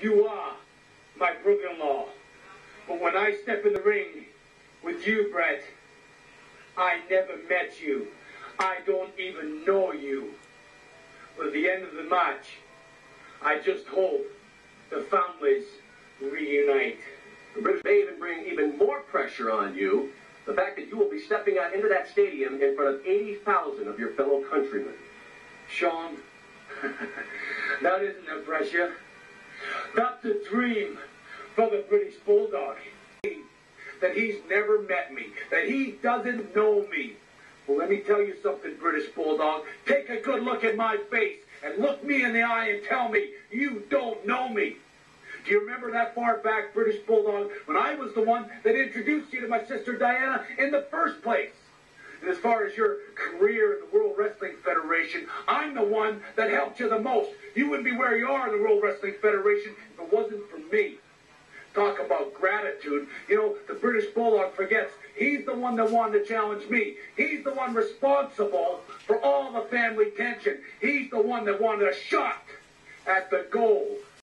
You are my brother-in-law. But when I step in the ring with you, Brett, I never met you. I don't even know you. But at the end of the match, I just hope the families reunite. The British may even bring even more pressure on you. The fact that you will be stepping out into that stadium in front of 80,000 of your fellow countrymen. Sean, that isn't a pressure. That's a dream for the British Bulldog. That he's never met me. That he doesn't know me. Well, let me tell you something, British Bulldog. Take a good look at my face and look me in the eye and tell me you don't know me. Do you remember that far back, British Bulldog, when I was the one that introduced you to my sister Diana in the first place? And as far as your career in the World Wrestling Federation, I'm the one that helped you the most. You wouldn't be where you are in the World Wrestling Federation if it wasn't for me. Talk about gratitude. You know, the British Bulldog forgets he's the one that wanted to challenge me. He's the one responsible for all the family tension. He's the one that wanted a shot at the gold.